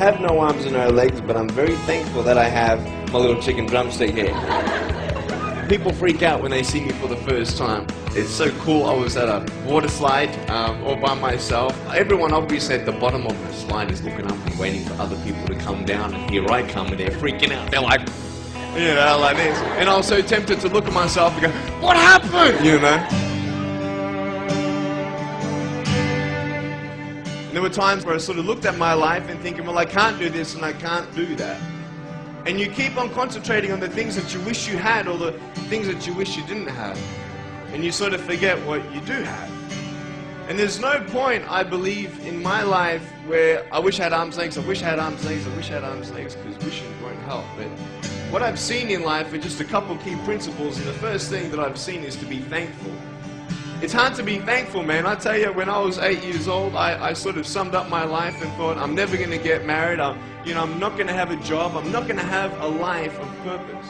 have no arms and no legs, but I'm very thankful that I have my little chicken drumstick here. People freak out when they see me for the first time. It's so cool. I was at a water slide all by myself. Everyone obviously at the bottom of the slide is looking up and waiting for other people to come down, and here I come and they're freaking out. They're like, you know, like this. And I was so tempted to look at myself and go, what happened? You know? And there were times where I sort of looked at my life and thinking, well, I can't do this and I can't do that. And you keep on concentrating on the things that you wish you had or the things that you wish you didn't have. And you sort of forget what you do have. And there's no point, I believe, in my life where I wish I had arms, legs, I wish I had arms, legs, I wish I had arms, legs, because wishing won't help. But what I've seen in life are just a couple key principles, and the first thing that I've seen is to be thankful. It's hard to be thankful, man. I tell you, when I was 8 years old, I sort of summed up my life and thought, I'm never going to get married, I'm not going to have a job, I'm not going to have a life of purpose.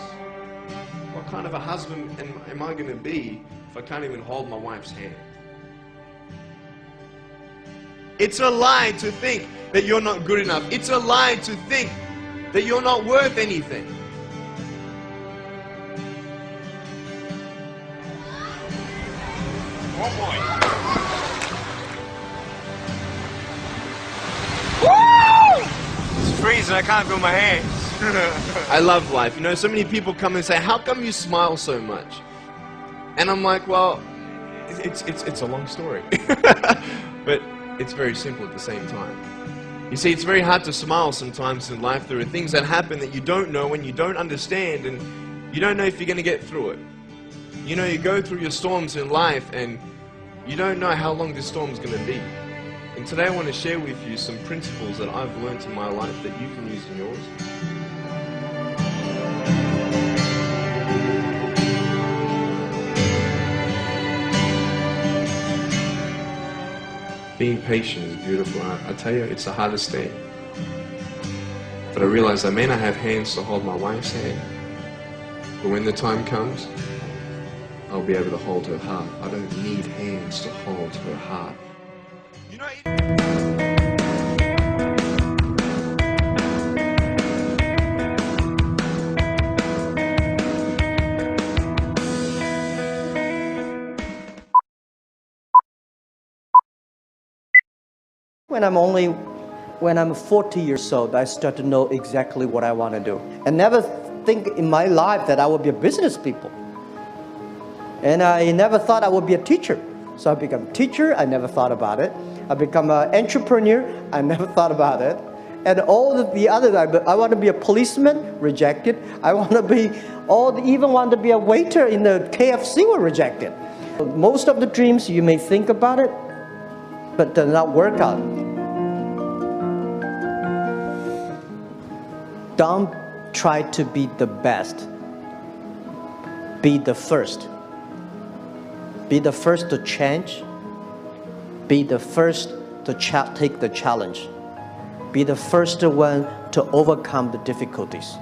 What kind of a husband am I going to be if I can't even hold my wife's hand? It's a lie to think that you're not good enough. It's a lie to think that you're not worth anything. One more. Woo! It's freezing, I can't feel my hands. I love life. You know, so many people come and say, how come you smile so much? And I'm like, well, it's a long story. But it's very simple at the same time. You see, it's very hard to smile sometimes in life. There are things that happen that you don't know and you don't understand, and you don't know if you're going to get through it. You know, you go through your storms in life and you don't know how long this storm's going to be. And today I want to share with you some principles that I've learned in my life that you can use in yours. Being patient is beautiful. I tell you, it's the hardest thing. But I realize I may not have hands to hold my wife's hand, but when the time comes, I'll be able to hold her heart. I don't need hands to hold her heart. You know, When I'm 40 years old, I start to know exactly what I want to do. I never think in my life that I would be a business people. And I never thought I would be a teacher. So I become a teacher, I never thought about it. I become an entrepreneur, I never thought about it. And all the other, I want to be a policeman, rejected. I want to be, even want to be a waiter in the KFC, were rejected. Most of the dreams, you may think about it, but does not work out. Don't try to be the best. Be the first. Be the first to change. Be the first to take the challenge. Be the first one to overcome the difficulties.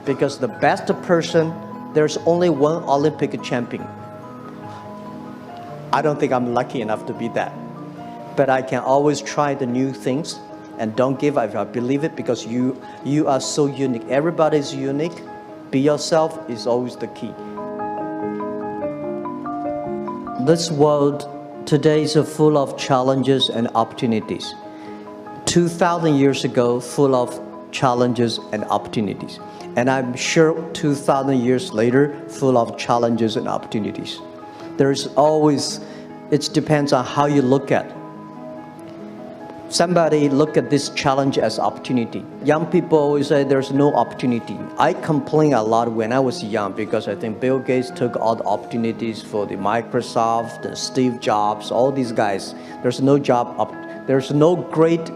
Because the best person, there's only one Olympic champion. I don't think I'm lucky enough to be that. But I can always try the new things and don't give up. I believe it, because you are so unique. Everybody is unique. Be yourself is always the key. This world today is full of challenges and opportunities. 2,000 years ago, full of challenges and opportunities. And I'm sure 2,000 years later, full of challenges and opportunities. There's always, it depends on how you look at it. Somebody look at this challenge as opportunity. Young people always say there's no opportunity. I complain a lot when I was young, because I think Bill Gates took all the opportunities for the Microsoft, and Steve Jobs, all these guys. There's no job, there's no great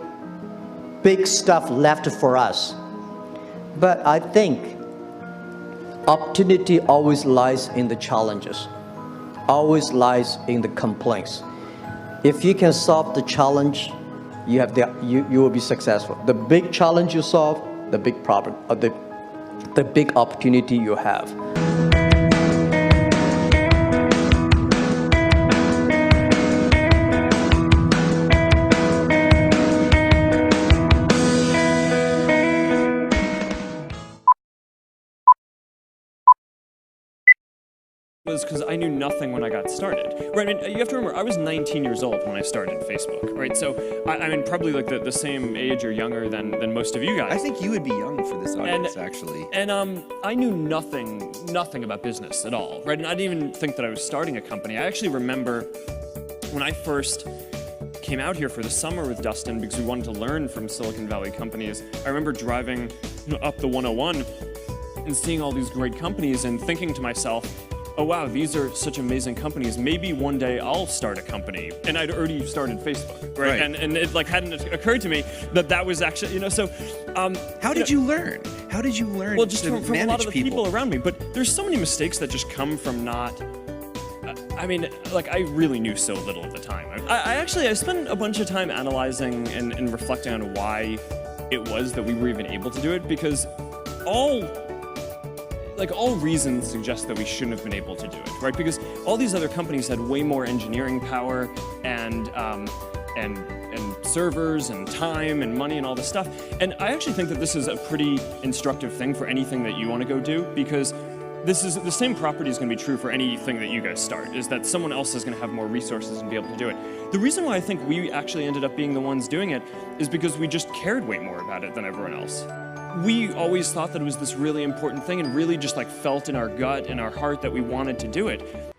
big stuff left for us. But I think opportunity always lies in the challenges, always lies in the complaints. If you can solve the challenge, you will be successful. The big challenge you solve, the big problem, the big opportunity you have. was because I knew nothing when I got started. Right? I mean, you have to remember, I was 19 years old when I started Facebook, right? So, I mean, probably like the same age or younger than most of you guys. I think you would be young for this audience, actually. And I knew nothing about business at all, right? And I didn't even think that I was starting a company. I actually remember when I first came out here for the summer with Dustin because we wanted to learn from Silicon Valley companies. I remember driving up the 101 and seeing all these great companies and thinking to myself, oh wow, these are such amazing companies. Maybe one day I'll start a company. And I'd already started Facebook, right? And it like hadn't occurred to me that was actually, so. How did you learn? How did you learn well, just to from a manage lot of the people around me. But there's so many mistakes that just come from not, I mean, like I really knew so little at the time. I spent a bunch of time analyzing and reflecting on why it was that we were even able to do it, because all reasons suggest that we shouldn't have been able to do it, right? Because all these other companies had way more engineering power and servers and time and money and all this stuff. And I actually think that this is a pretty instructive thing for anything that you want to go do, because this is the same property is going to be true for anything that you guys start, is that someone else is going to have more resources and be able to do it. The reason why I think we actually ended up being the ones doing it is because we just cared way more about it than everyone else. We always thought that it was this really important thing and really just like felt in our gut and our heart that we wanted to do it.